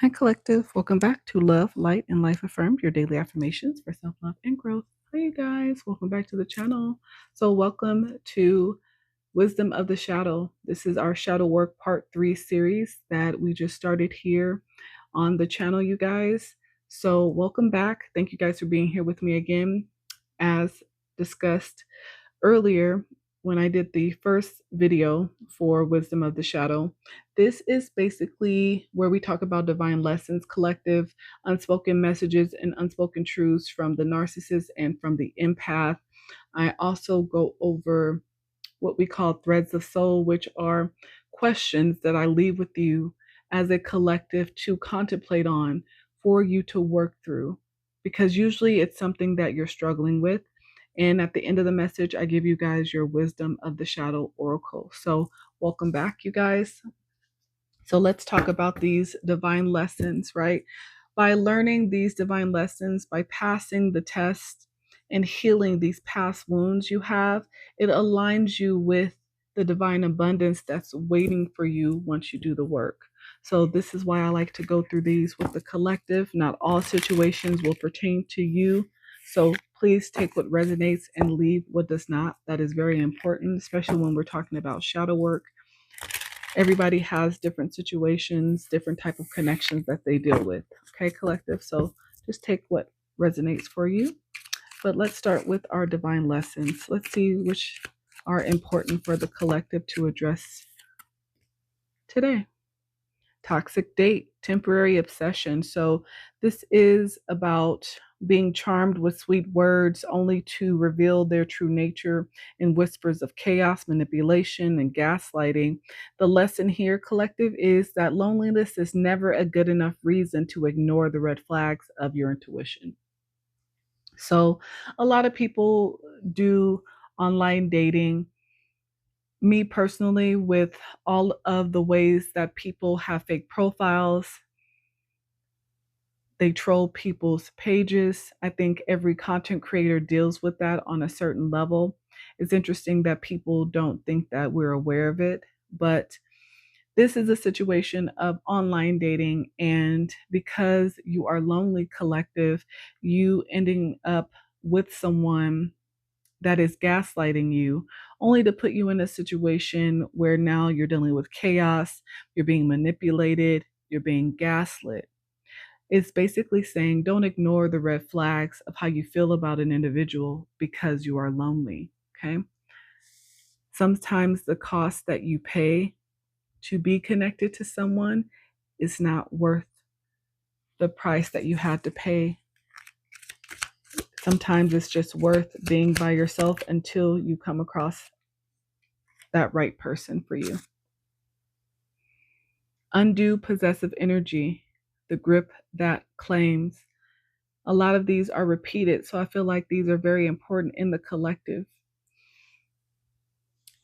Hi, Collective. Welcome back to Love, Light, and Life Affirmed, your daily affirmations for self love and growth. Hi, you guys. Welcome back to the channel. So, welcome to Wisdom of the Shadow. This is our Shadow Work Part 3 series that we just started here on the channel, you guys. So, welcome back. Thank you guys for being here with me again. As discussed earlier, when I did the first video for Wisdom of the Shadow, this is basically where we talk about divine lessons, collective unspoken messages, and unspoken truths from the narcissist and from the empath. I also go over what we call threads of soul, which are questions that I leave with you as a collective to contemplate on for you to work through. Because usually it's something that you're struggling with. And at the end of the message, I give you guys your Wisdom of the Shadow Oracle. So, welcome back, you guys. So, let's talk about these divine lessons, right? By learning these divine lessons, by passing the test and healing these past wounds you have, it aligns you with the divine abundance that's waiting for you once you do the work. So, this is why I like to go through these with the collective. Not all situations will pertain to you. So, please take what resonates and leave what does not. That is very important, especially when we're talking about shadow work. Everybody has different situations, different type of connections that they deal with. Okay, collective. So just take what resonates for you. But let's start with our divine lessons. Let's see which are important for the collective to address today. Toxic date, temporary obsession. So this is about being charmed with sweet words only to reveal their true nature in whispers of chaos, manipulation, and gaslighting. The lesson here, collective, is that loneliness is never a good enough reason to ignore the red flags of your intuition. So a lot of people do online dating. Me personally, with all of the ways that people have fake profiles, they troll people's pages. I think every content creator deals with that on a certain level. It's interesting that people don't think that we're aware of it, but this is a situation of online dating. And because you are lonely, collective, you ending up with someone that is gaslighting you, only to put you in a situation where now you're dealing with chaos, you're being manipulated, you're being gaslit. It's basically saying don't ignore the red flags of how you feel about an individual because you are lonely. Okay. Sometimes the cost that you pay to be connected to someone is not worth the price that you had to pay. Sometimes it's just worth being by yourself until you come across that right person for you. Undue possessive energy, the grip that claims. A lot of these are repeated, so I feel like these are very important in the collective.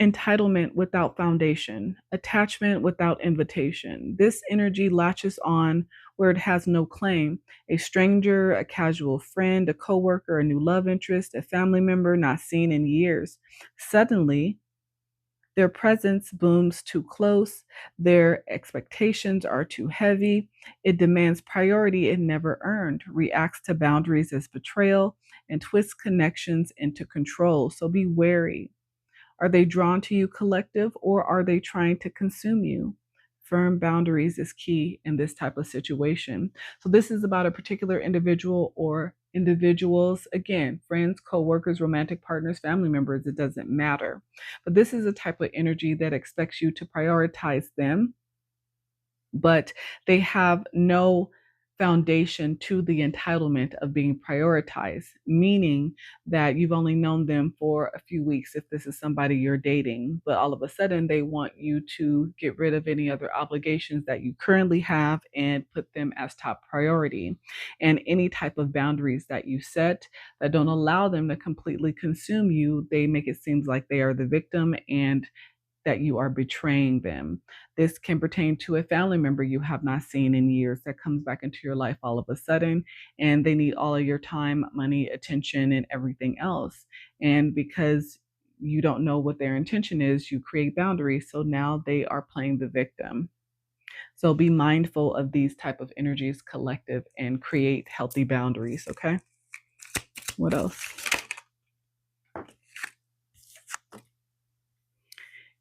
Entitlement without foundation, attachment without invitation. This energy latches on where it has no claim. A stranger, a casual friend, a coworker, a new love interest, a family member not seen in years. Suddenly, their presence booms too close. Their expectations are too heavy. It demands priority it never earned, reacts to boundaries as betrayal, and twists connections into control. So be wary. Are they drawn to you, collective, or are they trying to consume you? Firm boundaries is key in this type of situation. So this is about a particular individual or individuals, again, friends, co-workers, romantic partners, family members, it doesn't matter. But this is a type of energy that expects you to prioritize them, but they have no foundation to the entitlement of being prioritized, meaning that you've only known them for a few weeks if this is somebody you're dating, but all of a sudden they want you to get rid of any other obligations that you currently have and put them as top priority. And any type of boundaries that you set that don't allow them to completely consume you, they make it seem like they are the victim and that you are betraying them. This can pertain to a family member you have not seen in years that comes back into your life all of a sudden, and they need all of your time, money, attention, and everything else. And because you don't know what their intention is, you create boundaries. So now they are playing the victim. So be mindful of these type of energies, collective, and create healthy boundaries. Okay. What else?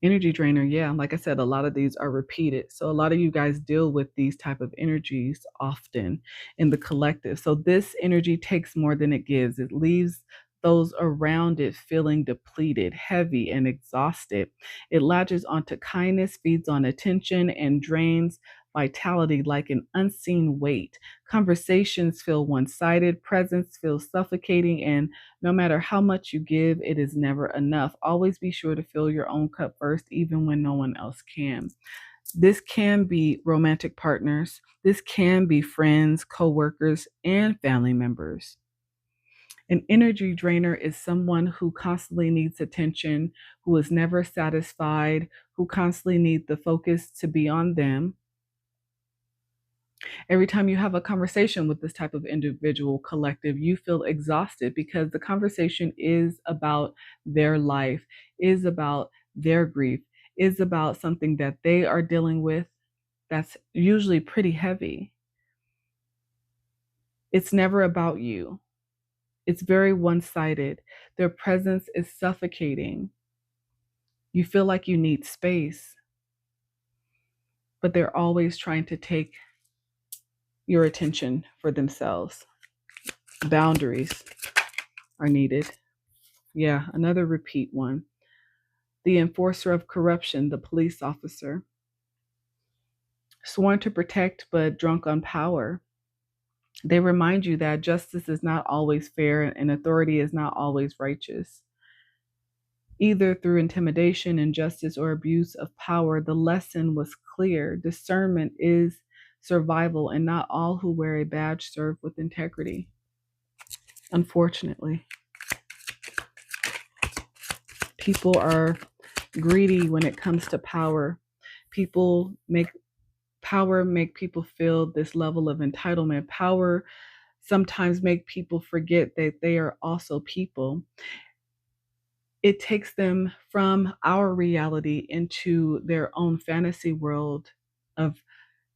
Energy drainer. Yeah, like I said, a lot of these are repeated. So a lot of you guys deal with these type of energies often in the collective. So this energy takes more than it gives. It leaves those around it feeling depleted, heavy, and exhausted. It latches onto kindness, feeds on attention, and drains vitality like an unseen weight. Conversations feel one-sided, presence feels suffocating, and no matter how much you give, it is never enough. Always be sure to fill your own cup first, even when no one else can. This can be romantic partners. This can be friends, coworkers, and family members. An energy drainer is someone who constantly needs attention, who is never satisfied, who constantly needs the focus to be on them. Every time you have a conversation with this type of individual collective, you feel exhausted because the conversation is about their life, is about their grief, is about something that they are dealing with that's usually pretty heavy. It's never about you. It's very one-sided. Their presence is suffocating. You feel like you need space, but they're always trying to take your attention for themselves. Boundaries are needed. Yeah, another repeat one. The enforcer of corruption, the police officer. Sworn to protect but drunk on power. They remind you that justice is not always fair and authority is not always righteous. Either through intimidation, injustice, or abuse of power, the lesson was clear. Discernment is survival, and not all who wear a badge serve with integrity. Unfortunately, people are greedy when it comes to power. People make power make people feel this level of entitlement. Power sometimes make people forget that they are also people. It takes them from our reality into their own fantasy world of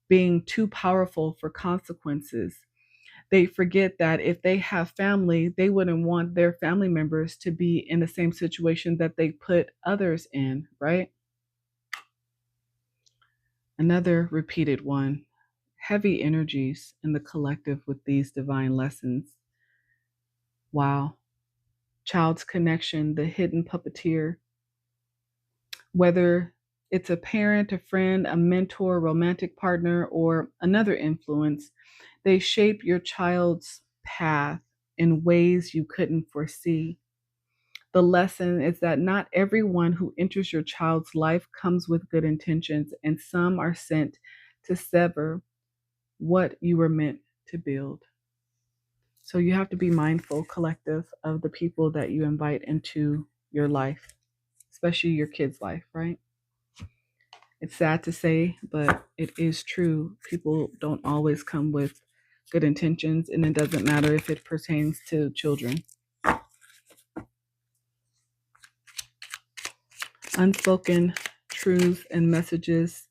being too powerful for consequences. They forget that if they have family, they wouldn't want their family members to be in the same situation that they put others in, right? Another repeated one. Heavy energies in the collective with these divine lessons. Wow. Child's connection, the hidden puppeteer. Whether it's a parent, a friend, a mentor, romantic partner, or another influence, they shape your child's path in ways you couldn't foresee. The lesson is that not everyone who enters your child's life comes with good intentions, and some are sent to sever what you were meant to build. So you have to be mindful, collective, of the people that you invite into your life, especially your kids' life, right? It's sad to say, but it is true. People don't always come with good intentions, and it doesn't matter if it pertains to children. Unspoken truths and messages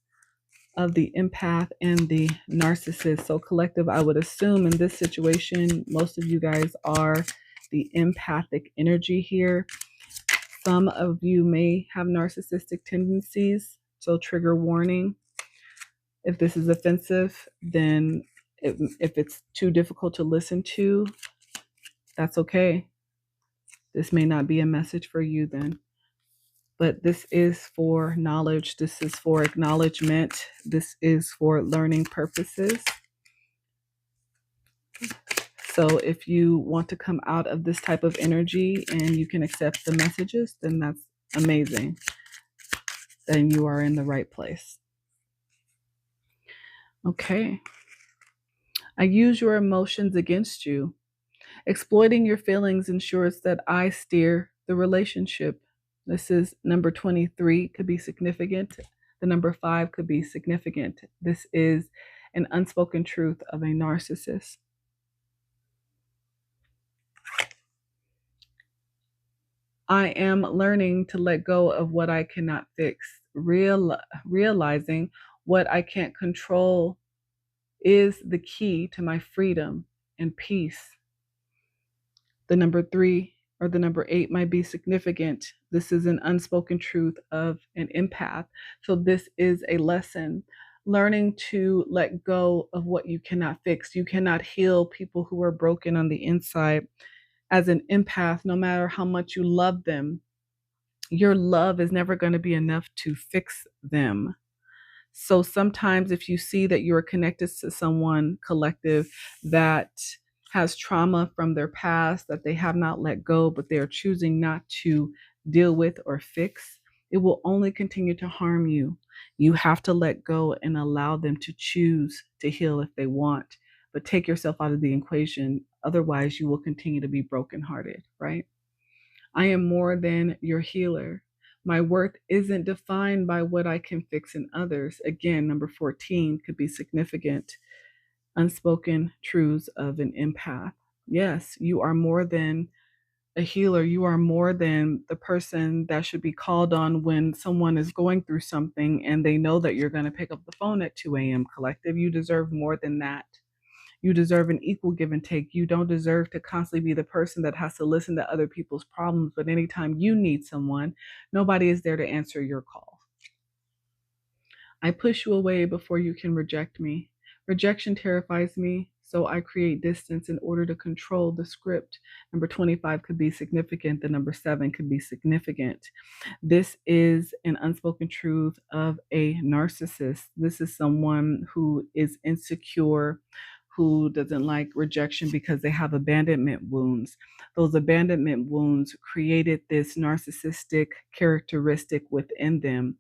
of the empath and the narcissist. So, collective, I would assume in this situation, most of you guys are the empathic energy here. Some of you may have narcissistic tendencies. So, trigger warning. If this is offensive, then if it's too difficult to listen to, that's okay. This may not be a message for you then. But this is for knowledge. This is for acknowledgement. This is for learning purposes. So if you want to come out of this type of energy and you can accept the messages, then that's amazing. Then you are in the right place. Okay. I use your emotions against you. Exploiting your feelings ensures that I steer the relationship. This is number 23, could be significant. The number 5 could be significant. This is an unspoken truth of a narcissist. I am learning to let go of what I cannot fix, realizing What I can't control is the key to my freedom and peace. The number 3 or the number 8 might be significant. This is an unspoken truth of an empath. So this is a lesson. Learning to let go of what you cannot fix. You cannot heal people who are broken on the inside. As an empath, no matter how much you love them, your love is never going to be enough to fix them. So sometimes if you see that you are connected to someone collective that has trauma from their past that they have not let go, but they are choosing not to deal with or fix, it will only continue to harm you. You have to let go and allow them to choose to heal if they want, but take yourself out of the equation. Otherwise, you will continue to be brokenhearted, right? I am more than your healer. My worth isn't defined by what I can fix in others. Again, number 14 could be significant. Unspoken truths of an empath. Yes, you are more than a healer. You are more than the person that should be called on when someone is going through something and they know that you're going to pick up the phone at 2 a.m. collective. You deserve more than that. You deserve an equal give and take. You don't deserve to constantly be the person that has to listen to other people's problems. But anytime you need someone, nobody is there to answer your call. I push you away before you can reject me. Rejection terrifies me, so I create distance in order to control the script. Number 25 could be significant. The number 7 could be significant. This is an unspoken truth of a narcissist. This is someone who is insecure, who doesn't like rejection because they have abandonment wounds. Those abandonment wounds created this narcissistic characteristic within them.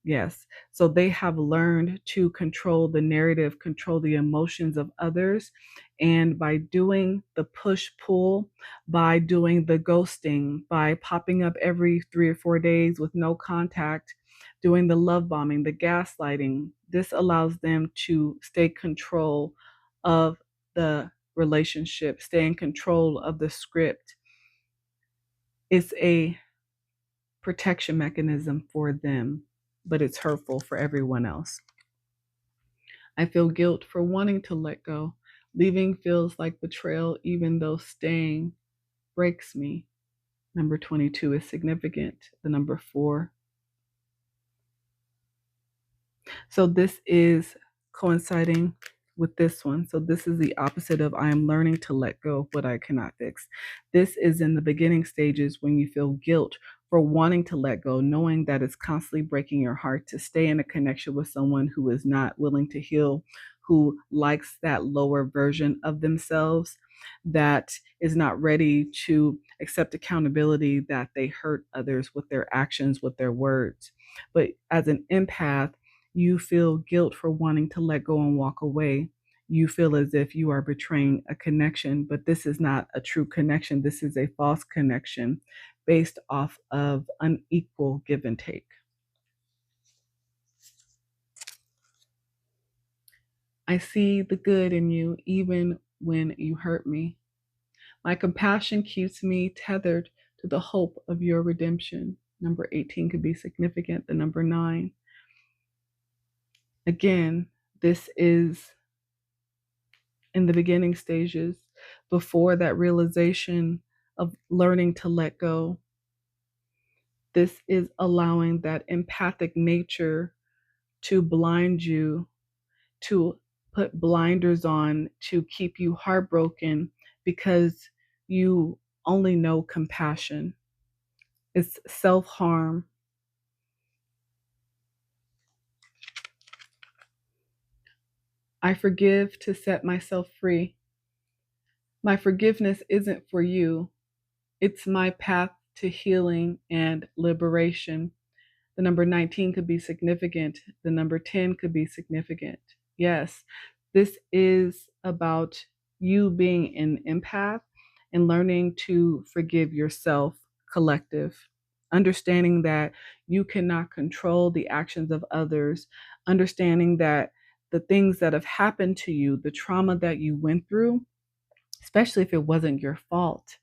Yes. So they have learned to control the narrative, control the emotions of others. And by doing the push pull, by doing the ghosting, by popping up every 3 or 4 days with no contact, doing the love bombing, the gaslighting, this allows them to stay in control of the relationship, stay in control of the script. It's a protection mechanism for them, but it's hurtful for everyone else. I feel guilt for wanting to let go. Leaving feels like betrayal, even though staying breaks me. Number 22 is significant. The number 4. So this is coinciding with this one. So this is the opposite of I am learning to let go of what I cannot fix. This is in the beginning stages when you feel guilt for wanting to let go, knowing that it's constantly breaking your heart to stay in a connection with someone who is not willing to heal, who likes that lower version of themselves, that is not ready to accept accountability, that they hurt others with their actions, with their words. But as an empath, you feel guilt for wanting to let go and walk away. You feel as if you are betraying a connection, but this is not a true connection. This is a false connection based off of unequal give and take. I see the good in you even when you hurt me. My compassion keeps me tethered to the hope of your redemption. Number 18 could be significant. The number 9. Again, this is in the beginning stages before that realization of learning to let go. This is allowing that empathic nature to blind you, to put blinders on, to keep you heartbroken because you only know compassion. It's self-harm. I forgive to set myself free. My forgiveness isn't for you. It's my path to healing and liberation. The number 19 could be significant. The number 10 could be significant. Yes, this is about you being an empath and learning to forgive yourself, collective. Understanding that you cannot control the actions of others. Understanding that the things that have happened to you, the trauma that you went through, especially if it wasn't your fault,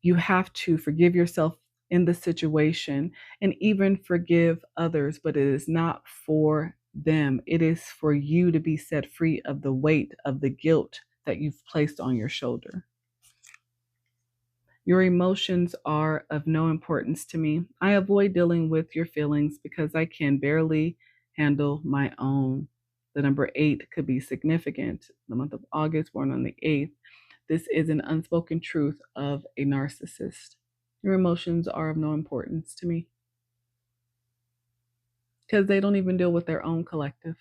you have to forgive yourself in the situation and even forgive others, but it is not for them. It is for you to be set free of the weight of the guilt that you've placed on your shoulder. Your emotions are of no importance to me. I avoid dealing with your feelings because I can barely handle my own. The number 8 could be significant. The month of August, born on the 8th. This is an unspoken truth of a narcissist. Your emotions are of no importance to me because they don't even deal with their own collective.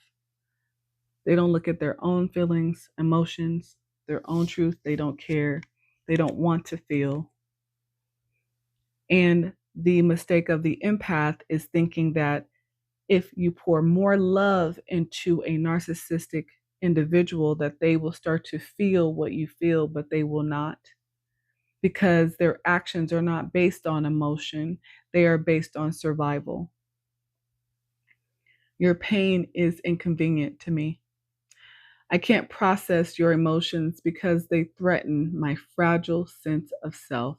They don't look at their own feelings, emotions, their own truth. They don't care. They don't want to feel. And the mistake of the empath is thinking that if you pour more love into a narcissistic individual, that they will start to feel what you feel, but they will not, because their actions are not based on emotion. They are based on survival. Your pain is inconvenient to me. I can't process your emotions because they threaten my fragile sense of self.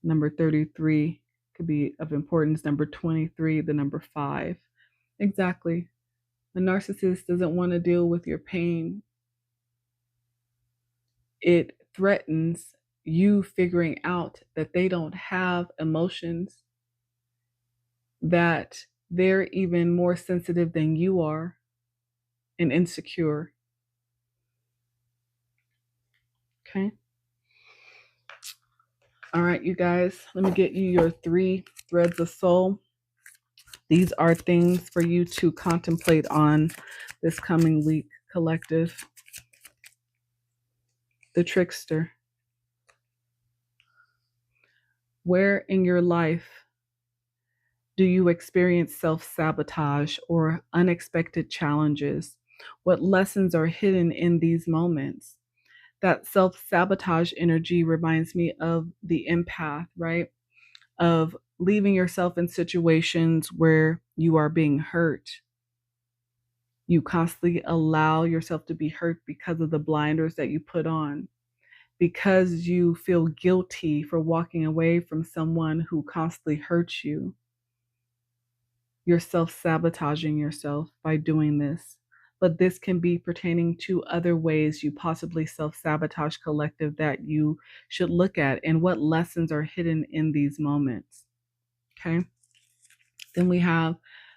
Number 33 could be of importance. Number 23, the number 5. Exactly. The narcissist doesn't want to deal with your pain. It threatens you figuring out that they don't have emotions, that they're even more sensitive than you are and insecure. Okay. All right, you guys, let me get you your 3 threads of soul. These are things for you to contemplate on this coming week, collective. The trickster. Where in your life do you experience self-sabotage or unexpected challenges? What lessons are hidden in these moments? That self-sabotage energy reminds me of the empath, right? Of leaving yourself in situations where you are being hurt. You constantly allow yourself to be hurt because of the blinders that you put on, because you feel guilty for walking away from someone who constantly hurts you. You're self-sabotaging yourself by doing this. But this can be pertaining to other ways you possibly self-sabotage, collective, that you should look at, and what lessons are hidden in these moments. Okay. Then we have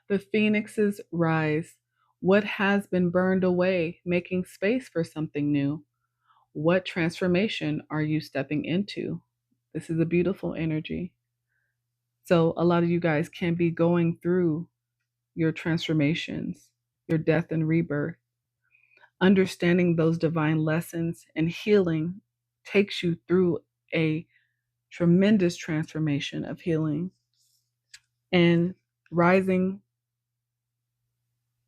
the phoenix's rise. What has been burned away, making space for something new? What transformation are you stepping into? This is a beautiful energy. So a lot of you guys can be going through your transformations, your death and rebirth. Understanding those divine lessons and healing takes you through a tremendous transformation of healing. And rising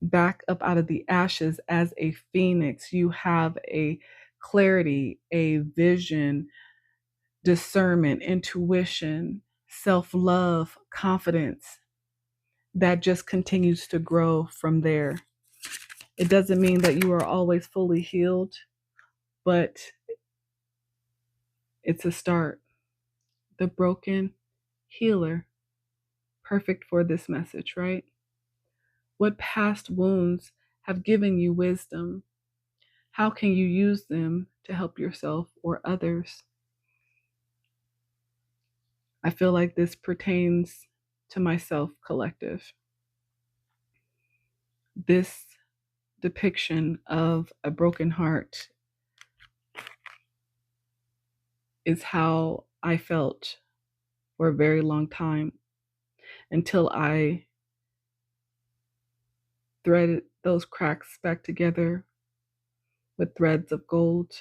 back up out of the ashes as a phoenix, you have a clarity, a vision, discernment, intuition, self-love, confidence that just continues to grow from there. It doesn't mean that you are always fully healed, but it's a start. The broken healer, perfect for this message, right? What past wounds have given you wisdom? How can you use them to help yourself or others? I feel like this pertains to myself, collective. This depiction of a broken heart is how I felt for a very long time, until I threaded those cracks back together with threads of gold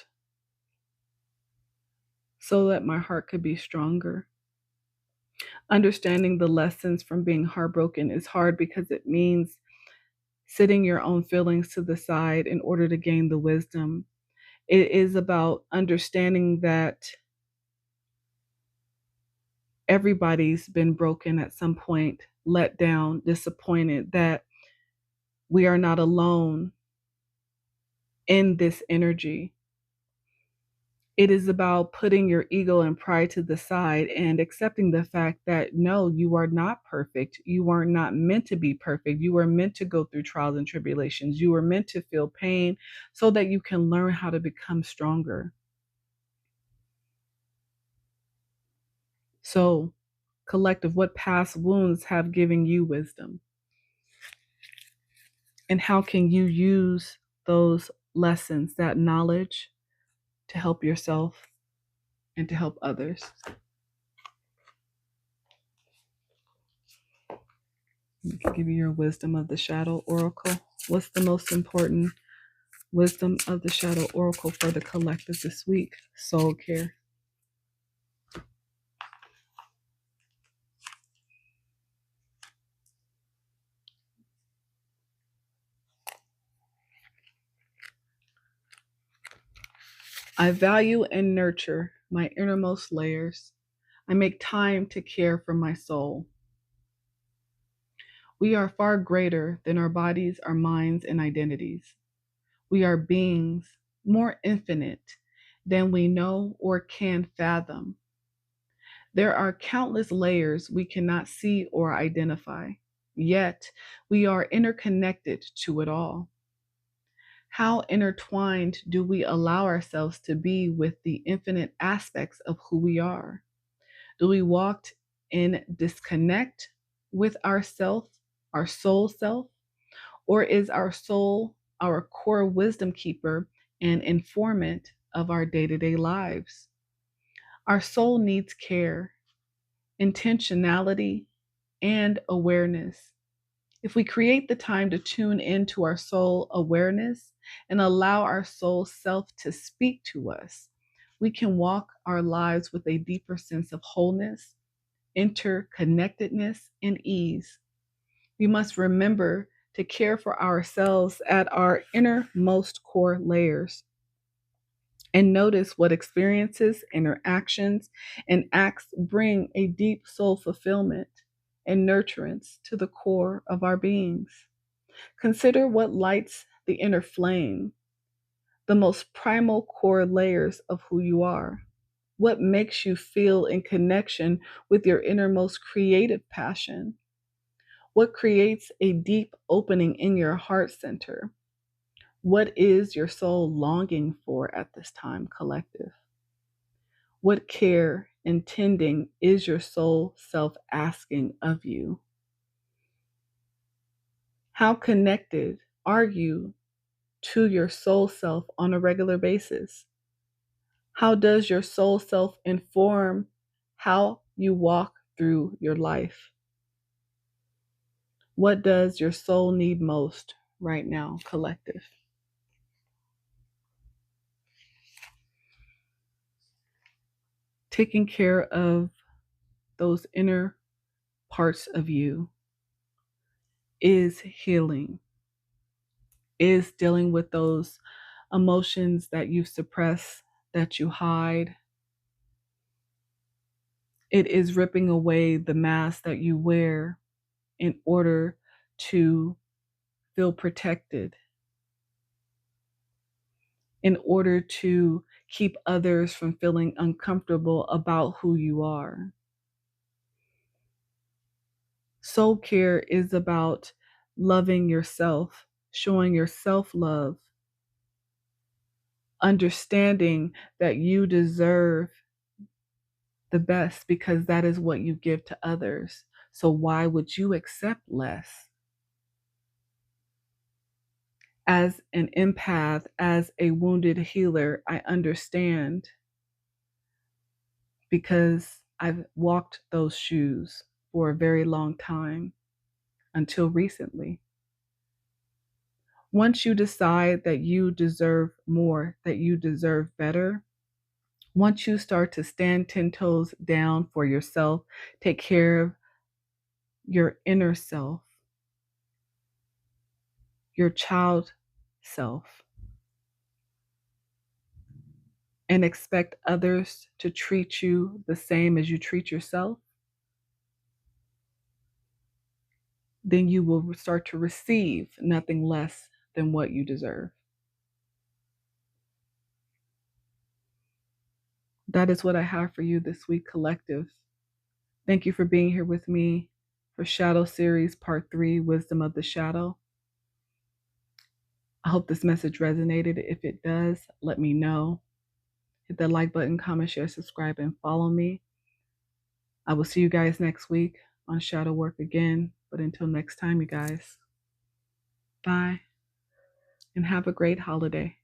so that my heart could be stronger. Understanding the lessons from being heartbroken is hard because it means sitting your own feelings to the side in order to gain the wisdom. It is about understanding that everybody's been broken at some point, let down, disappointed, that we are not alone in this energy. It is about putting your ego and pride to the side and accepting the fact that no, you are not perfect. You are not meant to be perfect. You are meant to go through trials and tribulations. You are meant to feel pain so that you can learn how to become stronger. So, collective, what past wounds have given you wisdom? And how can you use those lessons, that knowledge, to help yourself and to help others? You can give you your wisdom of the shadow oracle. What's the most important wisdom of the shadow oracle for the collective this week? Soul care. I value and nurture my innermost layers. I make time to care for my soul. We are far greater than our bodies, our minds, and identities. We are beings more infinite than we know or can fathom. There are countless layers we cannot see or identify, yet we are interconnected to it all. How intertwined do we allow ourselves to be with the infinite aspects of who we are? Do we walk in disconnect with ourself, our soul self, or is our soul our core wisdom keeper and informant of our day-to-day lives? Our soul needs care, intentionality, and awareness. If we create the time to tune into our soul awareness and allow our soul self to speak to us, we can walk our lives with a deeper sense of wholeness, interconnectedness, and ease. We must remember to care for ourselves at our innermost core layers and notice what experiences, interactions, and acts bring a deep soul fulfillment and nurturance to the core of our beings. Consider what lights the inner flame, the most primal core layers of who you are. What makes you feel in connection with your innermost creative passion? What creates a deep opening in your heart center? What is your soul longing for at this time, collective? What care and tending is your soul self asking of you? How connected are you to your soul self on a regular basis? How does your soul self inform how you walk through your life? What does your soul need most right now, collective? Taking care of those inner parts of you is healing, is dealing with those emotions that you suppress, that you hide. It is ripping away the mask that you wear in order to feel protected, in order to keep others from feeling uncomfortable about who you are. Soul care is about loving yourself, showing yourself love, understanding that you deserve the best because that is what you give to others. So why would you accept less? As an empath, as a wounded healer, I understand because I've walked those shoes for a very long time until recently. Once you decide that you deserve more, that you deserve better, once you start to stand 10 toes down for yourself, take care of your inner self, your child self, and expect others to treat you the same as you treat yourself, then you will start to receive nothing less than what you deserve. That is what I have for you this week, collective. Thank you for being here with me for Shadow Series Part 3, Wisdom of the Shadow. I hope this message resonated. If it does, let me know. Hit that like button, comment, share, subscribe, and follow me. I will see you guys next week on Shadow Work again. But until next time, you guys, bye and have a great holiday.